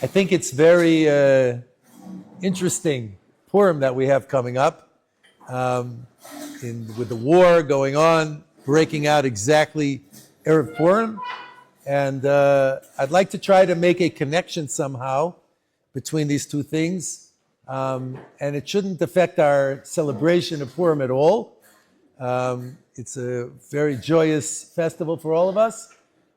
I think it's very interesting Purim that we have coming up, with the war going on, breaking out exactly Erev Purim. And I'd like to try to make a connection somehow between these two things. And it shouldn't affect our celebration of Purim at all. It's a very joyous festival for all of us.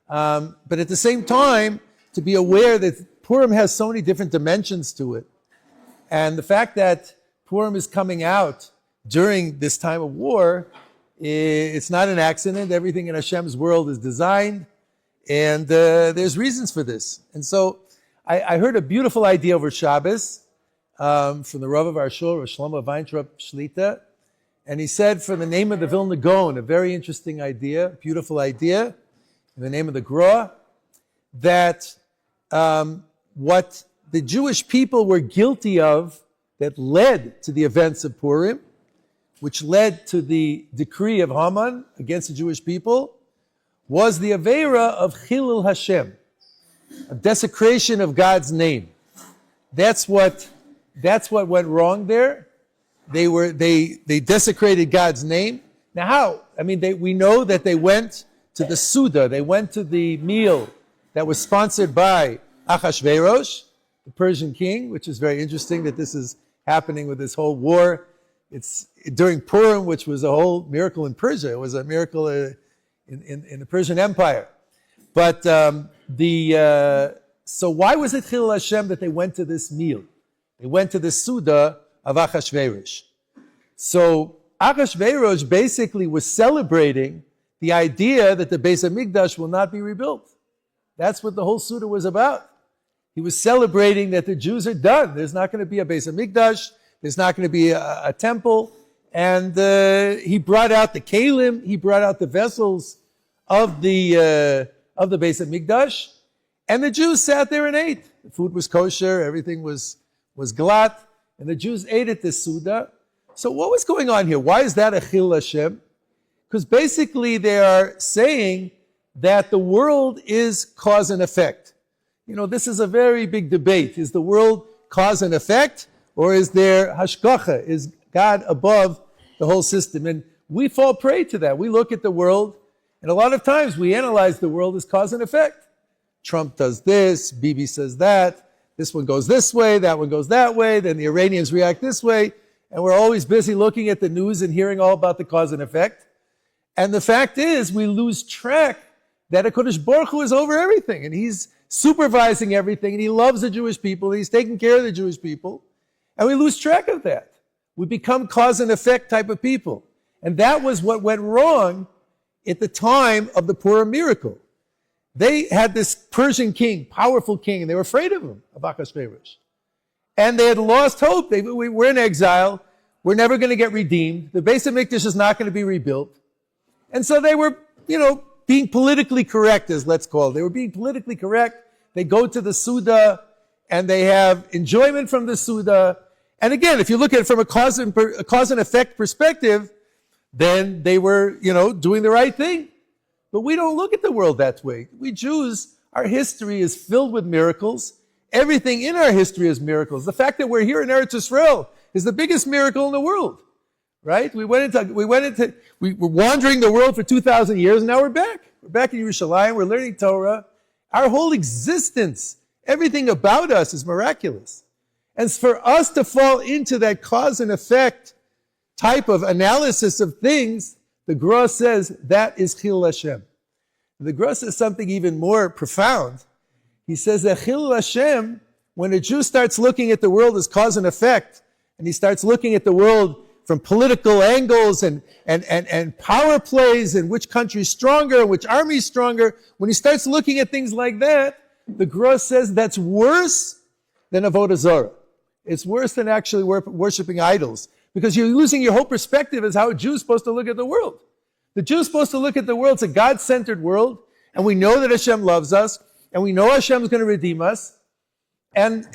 But at the same time, to be aware that Purim has so many different dimensions to it. And the fact that Purim is coming out during this time of war, it's not an accident. Everything in Hashem's world is designed. And there's reasons for this. And so I heard a beautiful idea over Shabbos from the Rav of our shul, Shlomo Shlita. And he said, for the name of the Vilna Gaon, a very interesting idea, beautiful idea, in the name of the Gra, that what the Jewish people were guilty of that led to the events of Purim, which led to the decree of Haman against the Jewish people, was the Aveira of Chilul Hashem, a desecration of God's name. That's what went wrong there. They desecrated God's name. Now how? I mean, we know that they went to the Suda, they went to the meal that was sponsored by Achashverosh, the Persian king, which is very interesting that this is happening with this whole war. It's during Purim, which was a whole miracle in Persia. It was a miracle in the Persian Empire. But so why was it Chilul Hashem that they went to this meal? They went to the Suda of Achashverosh. So Achashverosh basically was celebrating the idea that the Beis HaMikdash will not be rebuilt. That's what the whole Suda was about. He was celebrating that the Jews are done. There's not going to be a Beis HaMikdash. There's not going to be a temple. And he brought out the kalim. He brought out the vessels of the Beis HaMikdash. And the Jews sat there and ate. The food was kosher. Everything was glatt. And the Jews ate at this Suda. So what was going on here? Why is that a Chilul Hashem? Because basically they are saying that the world is cause and effect. You know, this is a very big debate. Is the world cause and effect? Or is there hashgacha? Is God above the whole system? And we fall prey to that. We look at the world, and a lot of times we analyze the world as cause and effect. Trump does this, Bibi says that, this one goes this way, that one goes that way, then the Iranians react this way, and we're always busy looking at the news and hearing all about the cause and effect. And the fact is, we lose track that HaKadosh Baruch Hu is over everything, and He's supervising everything, and He loves the Jewish people, and He's taking care of the Jewish people, and we lose track of that. We become cause and effect type of people. And that was what went wrong at the time of the Purim miracle. They had this Persian king, powerful king, and they were afraid of him, of Achashverosh. And they had lost hope. We're in exile. We're never going to get redeemed. The Beis HaMikdash is not going to be rebuilt. And so they were, being politically correct, as let's call it. They were being politically correct. They go to the Suda, and they have enjoyment from the Suda. And again, if you look at it from a cause and effect perspective, then they were, doing the right thing. But we don't look at the world that way. We Jews, our history is filled with miracles. Everything in our history is miracles. The fact that we're here in Eretz Yisrael is the biggest miracle in the world, right? We were wandering the world for 2,000 years, and now we're back. We're back in Yerushalayim. We're learning Torah. Our whole existence, everything about us is miraculous. And for us to fall into that cause and effect type of analysis of things, the Gra says that is Chilul Hashem. The Gra says something even more profound. He says that Chilul Hashem, when a Jew starts looking at the world as cause and effect, and he starts looking at the world from political angles and power plays and which country is stronger, which army is stronger, when he starts looking at things like that, the Gra says that's worse than Avodah Zarah. It's worse than actually worshiping idols. Because you're losing your whole perspective as how a Jew is supposed to look at the world. The Jew is supposed to look at the world as a God-centered world, and we know that Hashem loves us, and we know Hashem is going to redeem us, and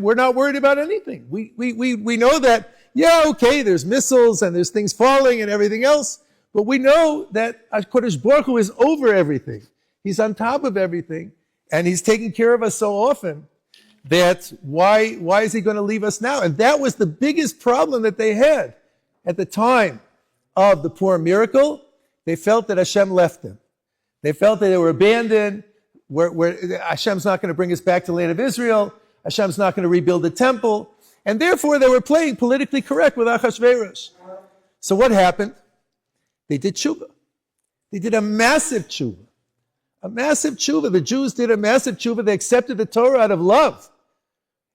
we're not worried about anything. We know that, there's missiles and there's things falling and everything else, but we know that HaKadosh Baruch Hu is over everything. He's on top of everything, and He's taking care of us so often. that why is he going to leave us now? And that was the biggest problem that they had at the time of the Purim miracle. They felt that Hashem left them. They felt that they were abandoned. Hashem's not going to bring us back to the land of Israel. Hashem's not going to rebuild the temple. And therefore, they were playing politically correct with Achashverosh. So what happened? They did tshuva. They did a massive tshuva. A massive tshuva. The Jews did a massive tshuva. They accepted the Torah out of love.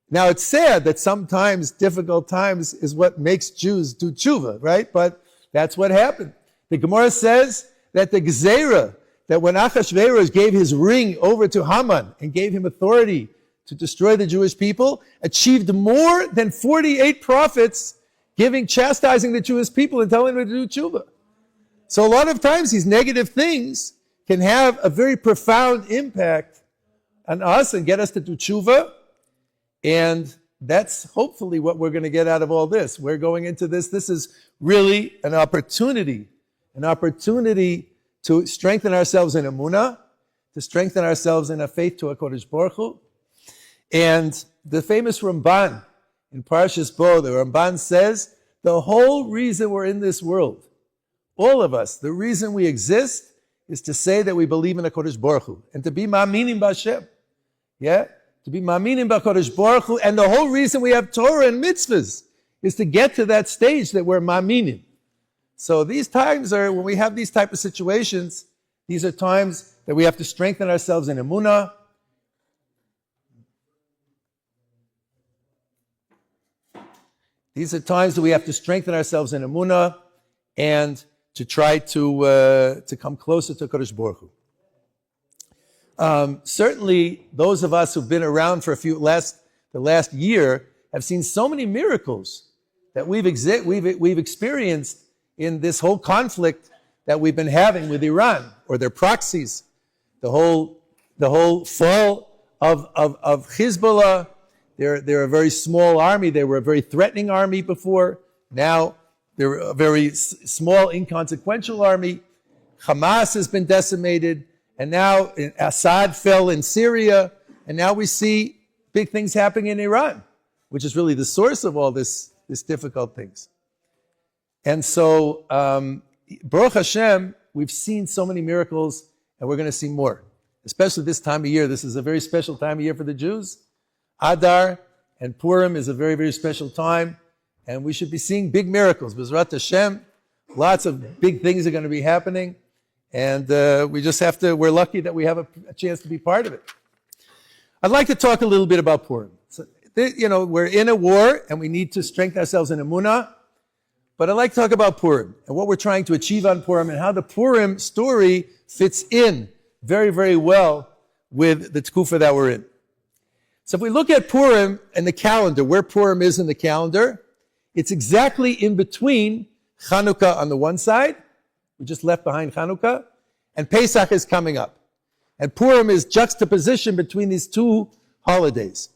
Now, it's sad that sometimes difficult times is what makes Jews do tshuva, right? But that's what happened. The Gemara says that the Gezerah, that when Achashverosh gave his ring over to Haman and gave him authority to destroy the Jewish people, achieved more than 48 prophets chastising the Jewish people and telling them to do tshuva. So a lot of times these negative things can have a very profound impact on us and get us to do tshuva. And that's hopefully what we're going to get out of all this. We're going into this. This is really an opportunity to strengthen ourselves in emunah, to strengthen ourselves in a faith to HaKadosh Baruch Hu. And the famous Ramban in Parshas Bo, the Ramban says, the whole reason we're in this world, all of us, the reason we exist is to say that we believe in HaKadosh Baruch Hu and to be ma'aminim b'Hashem. Yeah? To be ma'aminim b'HaKadosh Baruch Hu. And the whole reason we have Torah and mitzvahs is to get to that stage that we're ma'aminim. So these times are, when we have these type of situations, these are times that we have to strengthen ourselves in emunah. These are times that we have to strengthen ourselves in emunah and to try to come closer to Kadosh Baruch Hu. Certainly, those of us who've been around for the last year have seen so many miracles that we've experienced in this whole conflict that we've been having with Iran or their proxies. The whole fall of Hezbollah. They're a very small army. They were a very threatening army before. Now they're a very small, inconsequential army. Hamas has been decimated. And now Assad fell in Syria. And now we see big things happening in Iran, which is really the source of all this difficult things. And so, Baruch Hashem, we've seen so many miracles, and we're going to see more. Especially this time of year. This is a very special time of year for the Jews. Adar and Purim is a very, very special time, and we should be seeing big miracles. B'ezrat Hashem, lots of big things are going to be happening, and we're lucky that we have a chance to be part of it. I'd like to talk a little bit about Purim. So, we're in a war, and we need to strengthen ourselves in emunah, but I'd like to talk about Purim, and what we're trying to achieve on Purim, and how the Purim story fits in very, very well with the tekufa that we're in. So if we look at Purim and the calendar, where Purim is in the calendar, it's exactly in between Chanukah on the one side, we just left behind Chanukah, and Pesach is coming up. And Purim is juxtaposition between these two holidays.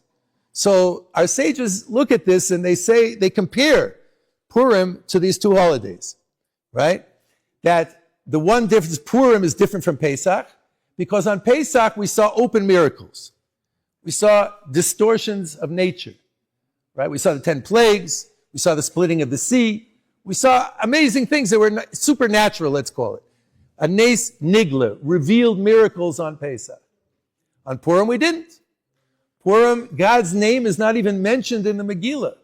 So our sages look at this and they compare Purim to these two holidays, right? That the one difference, Purim is different from Pesach, because on Pesach we saw open miracles. We saw distortions of nature, right? We saw the 10 plagues. We saw the splitting of the sea. We saw amazing things that were supernatural, let's call it. A nes nigla, revealed miracles on Pesach. On Purim, we didn't. Purim, God's name is not even mentioned in the Megillah.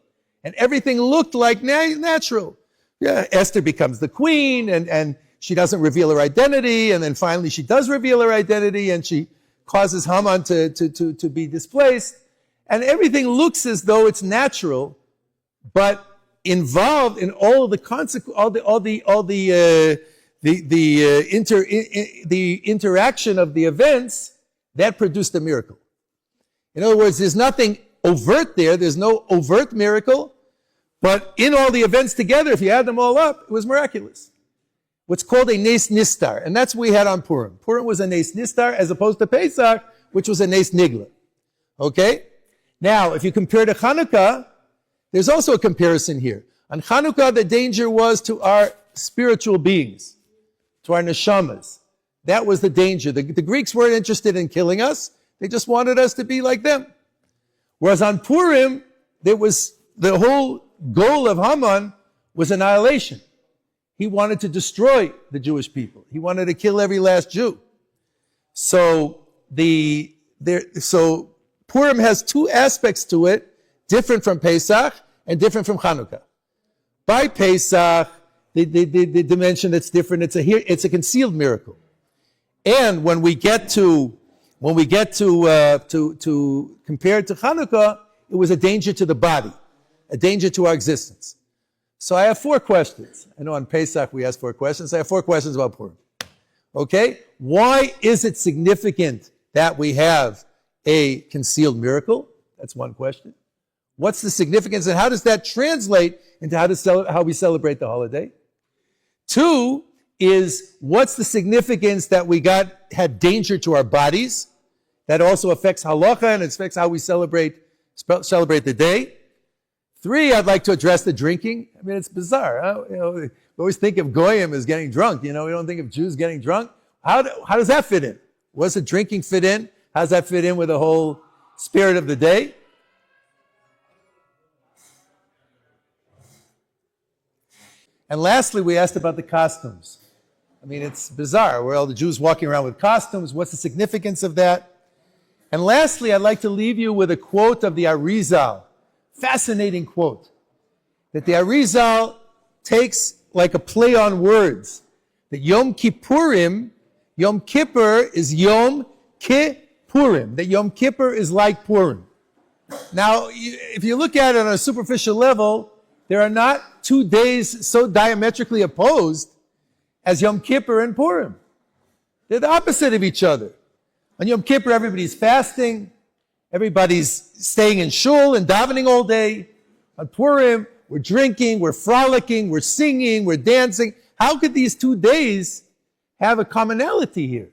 And everything looked like natural. Yeah, Esther becomes the queen, and she doesn't reveal her identity, and then finally she does reveal her identity, and she causes Haman to be displaced, and everything looks as though it's natural, but involved in all of the interaction of the events that produced a miracle. In other words, there's nothing overt there. There's no overt miracle, but in all the events together, if you add them all up, it was miraculous. What's called a nes nistar, and that's what we had on Purim. Purim was a nes nistar as opposed to Pesach, which was a nes nigla. Okay? Now, if you compare to Chanukah, there's also a comparison here. On Chanukah, the danger was to our spiritual beings, to our neshamas. That was the danger. The Greeks weren't interested in killing us. They just wanted us to be like them. Whereas on Purim, there was the whole goal of Haman was annihilation. He wanted to destroy the Jewish people. He wanted to kill every last Jew. So Purim has two aspects to it, different from Pesach and different from Chanukah. By Pesach, the dimension that's different, it's a concealed miracle. And when we get to compare it to Chanukah, it was a danger to the body, a danger to our existence. So I have 4 questions. I know on Pesach we ask 4 questions. I have 4 questions about Purim. Okay? Why is it significant that we have a concealed miracle? That's one question. What's the significance and how does that translate into how we celebrate the holiday? 2 is what's the significance that we had danger to our bodies? That also affects halacha and it affects how we celebrate the day. 3, I'd like to address the drinking. I mean, it's bizarre. We always think of Goyim as getting drunk. We don't think of Jews getting drunk. How does that fit in? What's the drinking fit in? How does that fit in with the whole spirit of the day? And lastly, we asked about the costumes. I mean, it's bizarre. We're all the Jews walking around with costumes. What's the significance of that? And lastly, I'd like to leave you with a quote of the Arizal. Fascinating quote. That the Arizal takes like a play on words. That Yom Kippurim, Yom Kippur is Yom Kippurim. That Yom Kippur is like Purim. Now, if you look at it on a superficial level, there are not 2 days so diametrically opposed as Yom Kippur and Purim. They're the opposite of each other. On Yom Kippur, everybody's fasting. Everybody's staying in shul and davening all day. On Purim, we're drinking, we're frolicking, we're singing, we're dancing. How could these 2 days have a commonality here?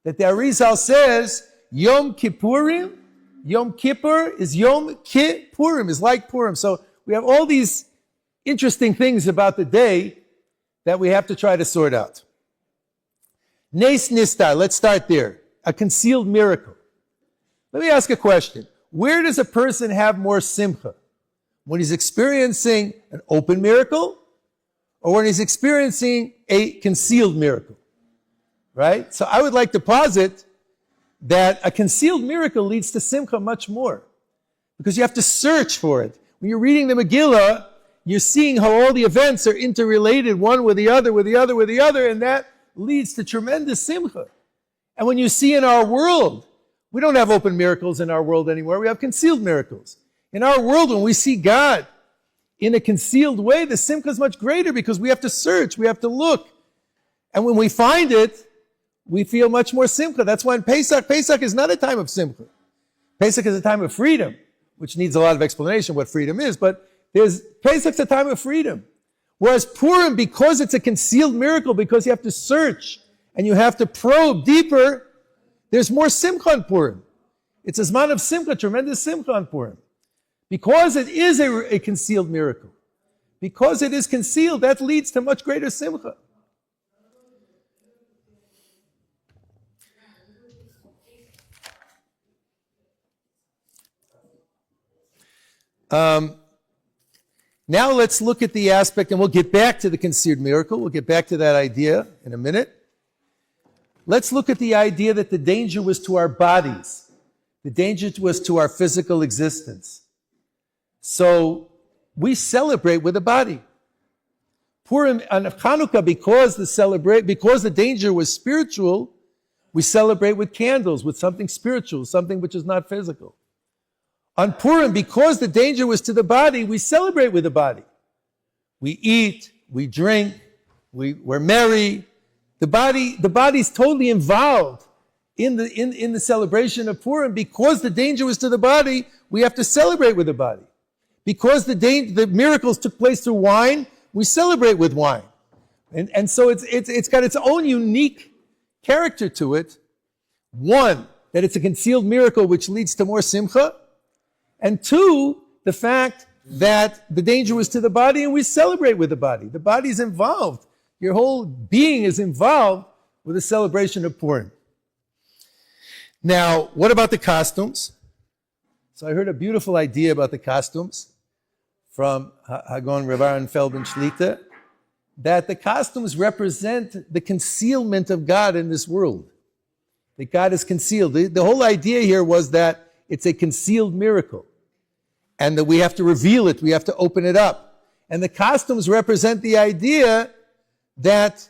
That the Arizal says, Yom Kippurim, Yom Kippur is Yom Kippurim, is like Purim. So we have all these interesting things about the day that we have to try to sort out. Nes Nistar, let's start there. A concealed miracle. Let me ask a question. Where does a person have more simcha? When he's experiencing an open miracle or when he's experiencing a concealed miracle? Right? So I would like to posit that a concealed miracle leads to simcha much more because you have to search for it. When you're reading the Megillah, you're seeing how all the events are interrelated one with the other, and that leads to tremendous simcha. And when you see in our world, we don't have open miracles in our world anymore. We have concealed miracles. In our world, when we see God in a concealed way, the simcha is much greater because we have to search, we have to look. And when we find it, we feel much more simcha. That's why in Pesach is not a time of simcha. Pesach is a time of freedom, which needs a lot of explanation what freedom is, but Pesach's a time of freedom. Whereas Purim, because it's a concealed miracle, because you have to search and you have to probe deeper, there's more simcha on Purim. It's a zman of simcha, tremendous simcha on Purim. Because it is a concealed miracle. Because it is concealed, that leads to much greater simcha. Now let's look at the aspect, and we'll get back to the concealed miracle. We'll get back to that idea in a minute. Let's look at the idea that the danger was to our bodies. The danger was to our physical existence. So we celebrate with the body. Purim and Chanukah, because the danger was spiritual, we celebrate with candles, with something spiritual, something which is not physical. On Purim, because the danger was to the body, we celebrate with the body. We eat, we drink, we're merry. The body's totally involved in the celebration of Purim. Because the danger was to the body, we have to celebrate with the body. Because the miracles took place through wine, we celebrate with wine. And so it's got its own unique character to it. One, that it's a concealed miracle which leads to more simcha. And 2, the fact that the danger was to the body and we celebrate with the body. The body's involved. Your whole being is involved with the celebration of Purim. Now, what about the costumes? So I heard a beautiful idea about the costumes from Hagon Rav Aaron Feldman Shlita, that the costumes represent the concealment of God in this world. That God is concealed. The whole idea here was that it's a concealed miracle, and that we have to reveal it, we have to open it up. And the costumes represent the idea that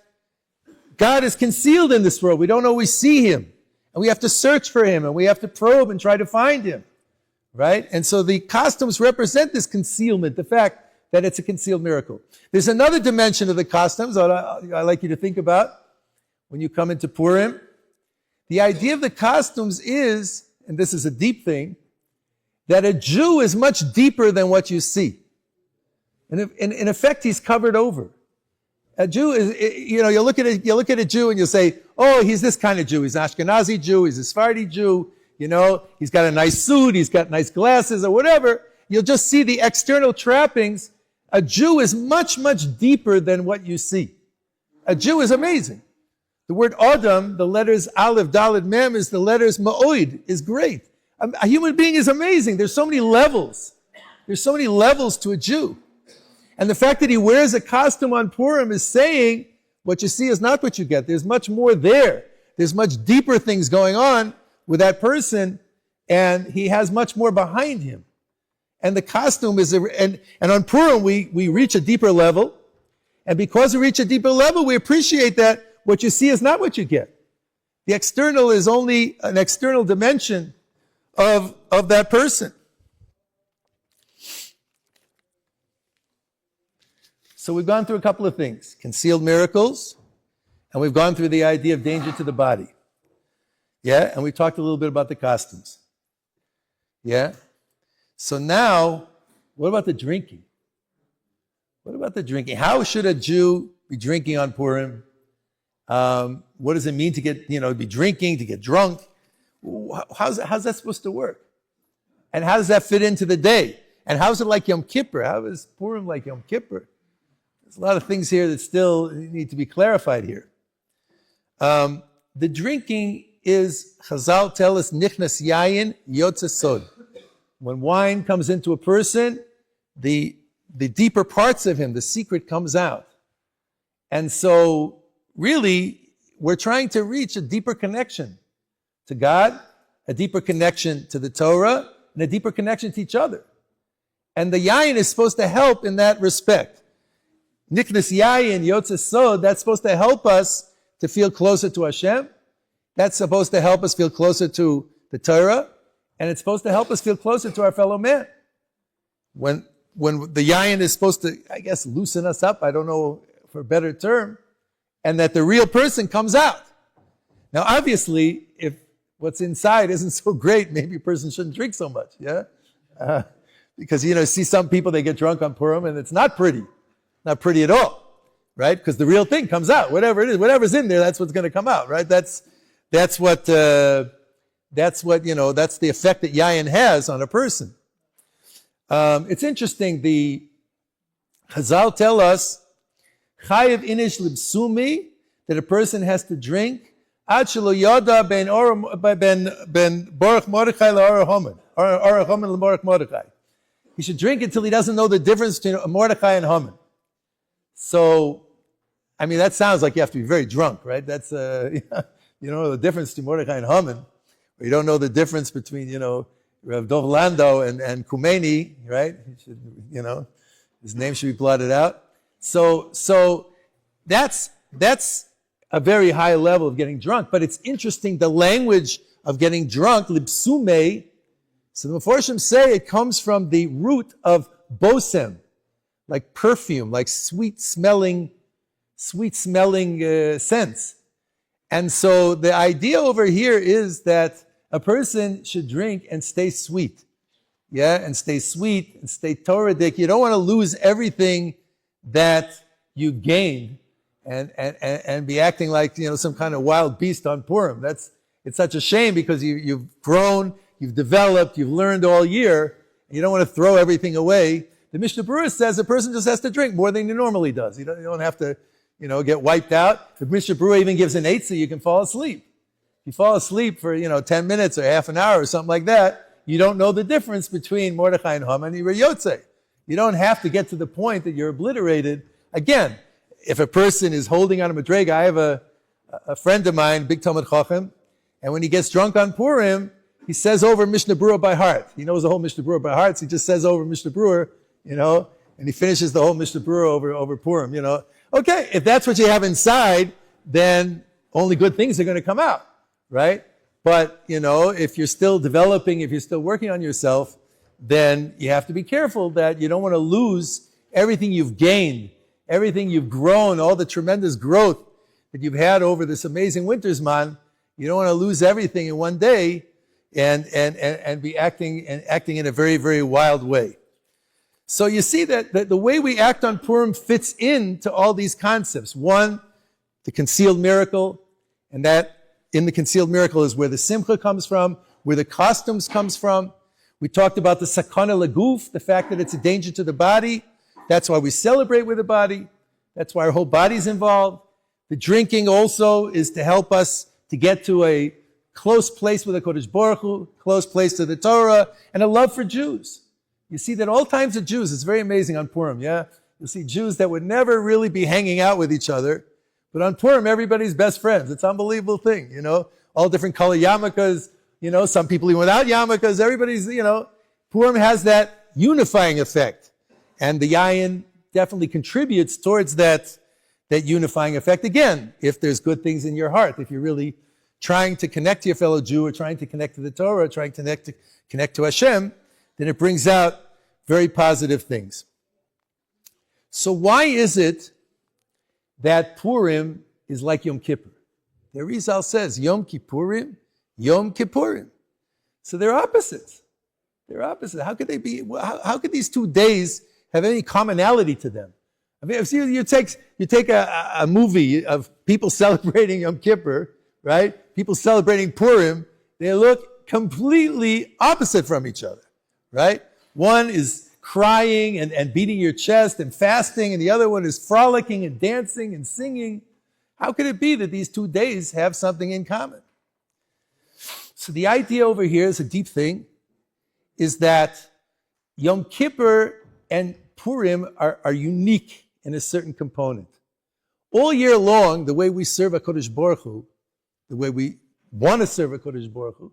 God is concealed in this world. We don't always see him, and we have to search for him, and we have to probe and try to find him, right? And so the costumes represent this concealment, the fact that it's a concealed miracle. There's another dimension of the costumes I like you to think about when you come into Purim. The idea of the costumes is, and this is a deep thing, that a Jew is much deeper than what you see. And in effect, he's covered over. A Jew is, you look at a Jew and you'll say, oh, he's this kind of Jew. He's an Ashkenazi Jew, he's a Sephardi Jew, he's got a nice suit, he's got nice glasses or whatever. You'll just see the external trappings. A Jew is much, much deeper than what you see. A Jew is amazing. The word Adam, the letters Aleph, Dalet, Mem, is the letters Ma'oid, is great. A human being is amazing. There's so many levels. There's so many levels to a Jew. And the fact that he wears a costume on Purim is saying, what you see is not what you get. There's much more there. There's much deeper things going on with that person, and he has much more behind him. And the costume is, and on Purim we reach a deeper level. And because we reach a deeper level, we appreciate that what you see is not what you get. The external is only an external dimension of that person. So we've gone through a couple of things. Concealed miracles, and we've gone through the idea of danger to the body. Yeah? And we talked a little bit about the costumes. Yeah? So now, what about the drinking? What about the drinking? How should a Jew be drinking on Purim? What does it mean to get, be drinking, to get drunk? How's that supposed to work? And how does that fit into the day? And how is it like Yom Kippur? How is Purim like Yom Kippur? There's a lot of things here that still need to be clarified here. The drinking is, Chazal tell us, nichnas yayin yotze sod. When wine comes into a person, the deeper parts of him, the secret comes out. And so, really, we're trying to reach a deeper connection to God, a deeper connection to the Torah, and a deeper connection to each other. And the yayin is supposed to help in that respect. Niknas yayin, yotze sod, that's supposed to help us to feel closer to Hashem. That's supposed to help us feel closer to the Torah. And it's supposed to help us feel closer to our fellow man. When the yayin is supposed to, I guess, loosen us up, I don't know for a better term, and that the real person comes out. Now, obviously, if what's inside isn't so great, maybe a person shouldn't drink so much, yeah? Because, see some people, they get drunk on Purim, and it's not pretty. Not pretty at all, right? Because the real thing comes out. Whatever it is, whatever's in there, that's what's going to come out, right? That's the effect that yayin has on a person. It's interesting, the Chazal tell us, chayiv inish libsumi, that a person has to drink, ad shelo yada ben Baruch Mordechai la'Orach Haman, Orach Haman l'Baruch Mordechai. He should drink until he doesn't know the difference between Mordechai and Haman. So, that sounds like you have to be very drunk, right? That's, you don't know the difference between Mordechai and Haman, or you don't know the difference between, Rav Dov Landau and Khomeini, right? He should, his name should be blotted out. So that's a very high level of getting drunk, but it's interesting, the language of getting drunk, libsume, so the Meforshim say it comes from the root of bosem, like perfume, like sweet smelling scents. And so the idea over here is that a person should drink and stay sweet. Yeah, and stay sweet and stay Torah-dik. You don't want to lose everything that you gained and be acting like, some kind of wild beast on Purim. It's such a shame because you've grown, you've developed, you've learned all year, and you don't want to throw everything away. The Mishnah Berurah says a person just has to drink more than he normally does. You don't have to, get wiped out. The Mishnah Berurah even gives an eitzah, you can fall asleep. If you fall asleep for, 10 minutes or half an hour or something like that, you don't know the difference between Mordechai and Haman, you're Yotzei. You don't have to get to the point that you're obliterated. Again, if a person is holding on a madrega, I have a friend of mine, big Talmud Chacham, and when he gets drunk on Purim, he says over Mishnah Berurah by heart. He knows the whole Mishnah Berurah by heart, so he just says over Mishnah Berurah, and he finishes the whole Mishnah Berurah over Purim, Okay, if that's what you have inside, then only good things are going to come out, right? But, if you're still developing, if you're still working on yourself, then you have to be careful that you don't want to lose everything you've gained, everything you've grown, all the tremendous growth that you've had over this amazing Wintersman. You don't want to lose everything in one day and be acting in a very, very wild way. So you see that the way we act on Purim fits into all these concepts. One, the concealed miracle, and that in the concealed miracle is where the simcha comes from, where the costumes comes from. We talked about the sakana laguf, the fact that it's a danger to the body. That's why we celebrate with the body. That's why our whole body's involved. The drinking also is to help us to get to a close place with the Kodesh Baruch Hu, close place to the Torah, and a love for Jews. You see that all types of Jews, it's very amazing on Purim, yeah? You'll see Jews that would never really be hanging out with each other, but on Purim, everybody's best friends. It's an unbelievable thing, all different color yarmulkes, some people even without yarmulkes, everybody's, Purim has that unifying effect. And the yayin definitely contributes towards that unifying effect. Again, if there's good things in your heart, if you're really trying to connect to your fellow Jew, or trying to connect to the Torah, or trying to connect to Hashem, then it brings out very positive things. So why is it that Purim is like Yom Kippur? The Arizal says, Yom Kippurim, Yom Kippurim. So they're opposites. They're opposite. How could they be? How could these 2 days have any commonality to them? I mean, you take a movie of people celebrating Yom Kippur, right? People celebrating Purim. They look completely opposite from each other, right? One is crying and beating your chest and fasting, and the other one is frolicking and dancing and singing. How could it be that these 2 days have something in common? So the idea over here is a deep thing, is that Yom Kippur and Purim are unique in a certain component. All year long, the way we serve HaKadosh Baruch Hu, the way we want to serve HaKadosh Baruch Hu,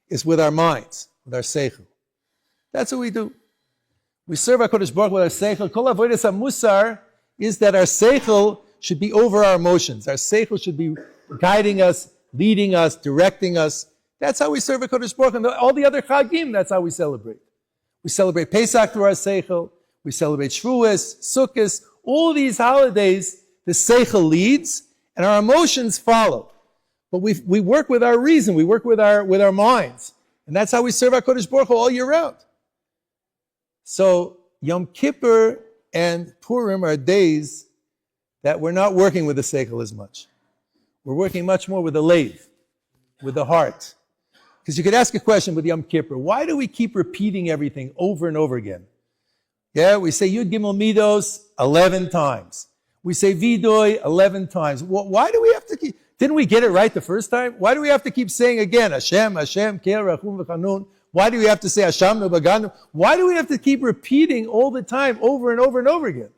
is with our minds, with our seichel. That's what we do. We serve HaKadosh Baruch Hu with our seichel. Kol avodas hamusar is that our seichel should be over our emotions. Our seichel should be guiding us, leading us, directing us. That's how we serve HaKadosh Baruch Hu. And all the other chagim, that's how we celebrate. We celebrate Pesach through our seichel. We celebrate Shavuos, Sukkot. All these holidays, the seichel leads, and our emotions follow. But we work with our reason. We work with our minds. And that's how we serve our HaKadosh Baruch Hu all year round. So Yom Kippur and Purim are days that we're not working with the seichel as much. We're working much more with the leiv, with the heart. Because you could ask a question with Yom Kippur. Why do we keep repeating everything over and over again? Yeah, we say Yud Gimel Midos 11 times. We say Vidoy 11 times. Why do we have to keep... Didn't we get it right the first time? Why do we have to keep saying again, Hashem, Hashem, Kel, Rachum, V'chanun? Why do we have to say Hashem, Baganu? Why do we have to keep repeating all the time, over and over and over again?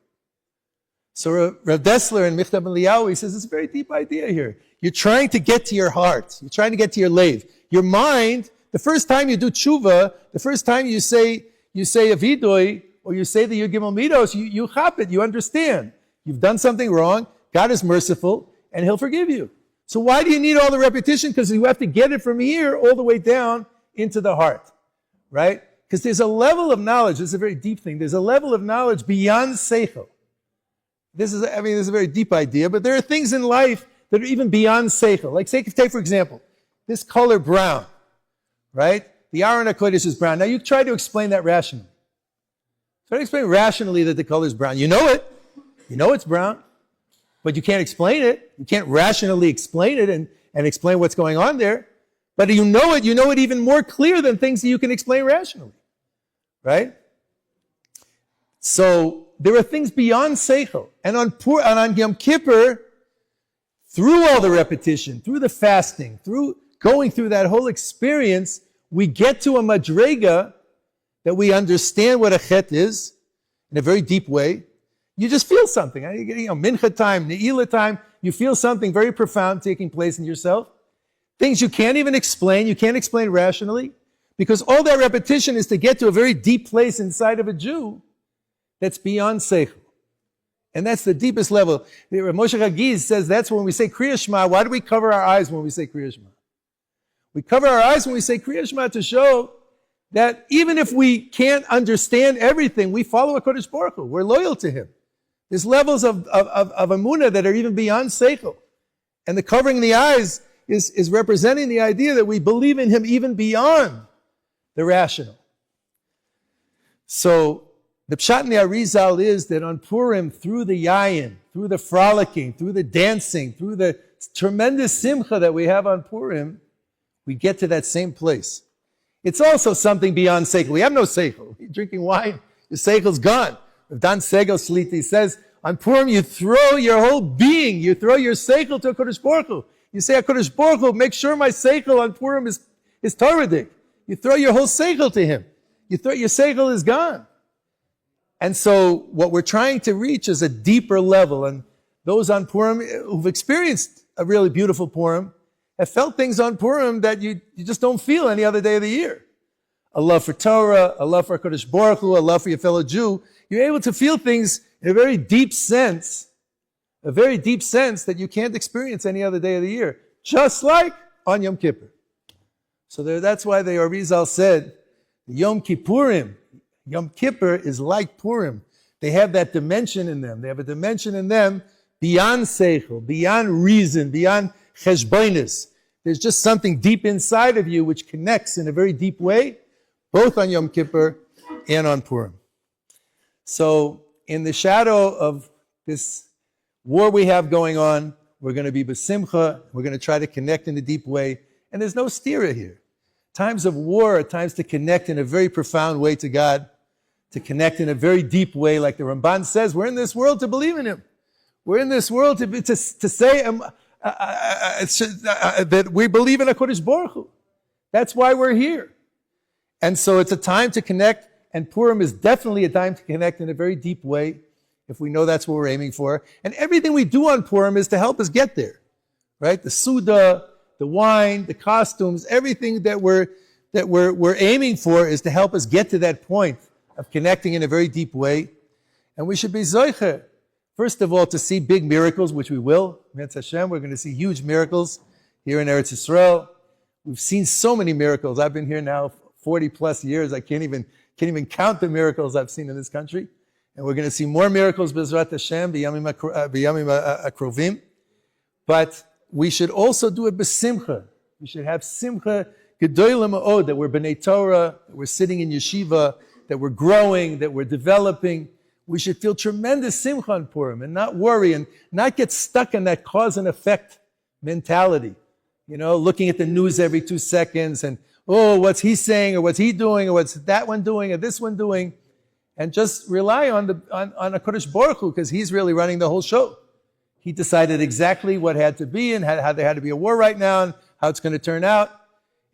So Rav Dessler in Michtav Eliyahu, he says, it's a very deep idea here. You're trying to get to your heart. You're trying to get to your leiv. Your mind, the first time you do tshuva, the first time you say Avidoy, or you say the Yud Gimel Midos, you chap it, you understand. You've done something wrong, God is merciful, and He'll forgive you. So why do you need all the repetition? Because you have to get it from here all the way down into the heart, right? Because there's a level of knowledge, this is a very deep thing, there's a level of knowledge beyond seichel. This is a very deep idea, but there are things in life that are even beyond seichel. Like take for example, this color brown, right? The Aron HaKodesh is brown. Now you try to explain that rationally. Try to explain rationally that the color is brown. You know it. You know it's brown. But you can't explain it. You can't rationally explain it and explain what's going on there. But you know it even more clear than things that you can explain rationally. Right? So there are things beyond seichel. And on Yom Kippur, through all the repetition, through the fasting, through going through that whole experience, we get to a madrega that we understand what a chet is in a very deep way. You just feel something. Mincha time, ne'ilah time, you feel something very profound taking place in yourself. Things you can't even explain, you can't explain rationally, because all that repetition is to get to a very deep place inside of a Jew that's beyond seichel. And that's the deepest level. Moshe Hagiz says that's when we say Kriya Shema. Why do we cover our eyes when we say Kriya Shema? We cover our eyes when we say Kriya Shema to show that even if we can't understand everything, we follow HaKadosh Baruch Hu. We're loyal to Him. There's levels of Emunah that are even beyond seichel. And the covering the eyes is representing the idea that we believe in Him even beyond the rational. So, the Pshat in the Arizal is that on Purim, through the yayin, through the frolicking, through the dancing, through the tremendous simcha that we have on Purim, we get to that same place. It's also something beyond seichel. We have no seichel. You're drinking wine, your seichel's gone. Dan Segel Shliti says, on Purim you throw your whole being, you throw your seichel to HaKadosh Baruch Hu. You say, HaKadosh Baruch Hu, make sure my seichel on Purim is Toradic. You throw your whole seichel to Him. Your seichel is gone. And so what we're trying to reach is a deeper level. And those on Purim who've experienced a really beautiful Purim have felt things on Purim that you just don't feel any other day of the year. A love for Torah, a love for HaKadosh Baruch Hu, a love for your fellow Jew. You're able to feel things in a very deep sense that you can't experience any other day of the year. Just like on Yom Kippur. So that's why the Arizal said, Yom Kippurim, Yom Kippur is like Purim. They have that dimension in them. They have a dimension in them beyond seichel, beyond reason, beyond cheshbonis. There's just something deep inside of you which connects in a very deep way, both on Yom Kippur and on Purim. So, in the shadow of this war we have going on, we're going to be besimcha. We're going to try to connect in a deep way. And there's no stira here. Times of war are times to connect in a very profound way to God, to connect in a very deep way, like the Ramban says, we're in this world to believe in Him. We're in this world to say that we believe in HaKadosh Baruch Hu. That's why we're here. And so it's a time to connect, and Purim is definitely a time to connect in a very deep way, if we know that's what we're aiming for. And everything we do on Purim is to help us get there, right? The Suda, the wine, the costumes, everything that we're aiming for is to help us get to that point of connecting in a very deep way. And we should be zoiche, first of all, to see big miracles, which we will. Mitzvah Hashem, we're going to see huge miracles here in Eretz Yisrael. We've seen so many miracles. I've been here now 40 plus years. I can't even count the miracles I've seen in this country. And we're going to see more miracles, B'ezrat Hashem, b'yamim akrovim. But we should also do it b'simcha. We should have simcha gedolah ma'od, that we're b'nei Torah, that we're sitting in yeshiva, that we're growing, that we're developing. We should feel tremendous simcha on Purim and not worry and not get stuck in that cause and effect mentality. You know, looking at the news every 2 seconds and, oh, what's he saying, or what's he doing, or what's that one doing, or this one doing, and just rely on HaKadosh Baruch Hu, because He's really running the whole show. He decided exactly what had to be and how there had to be a war right now and how it's going to turn out.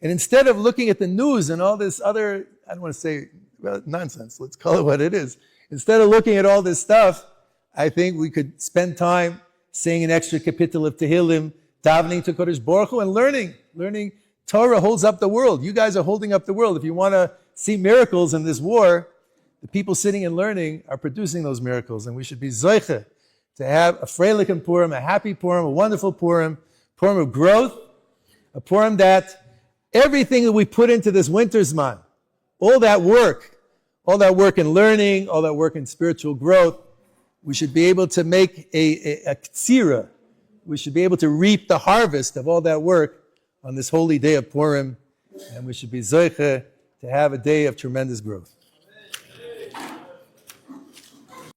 And instead of looking at the news and all this other, I don't want to say nonsense, let's call it what it is. Instead of looking at all this stuff, I think we could spend time saying an extra kapitel of Tehillim, davening to Kodesh Baruch Hu, and learning. Torah holds up the world. You guys are holding up the world. If you want to see miracles in this war, the people sitting and learning are producing those miracles, and we should be zoiche to have a freilich Purim, a happy Purim, a wonderful Purim, Purim of growth, a Purim that everything that we put into this winter's man, all that work in learning, all that work in spiritual growth, we should be able to make a ktsira. We should be able to reap the harvest of all that work on this holy day of Purim, and we should be zoiche to have a day of tremendous growth.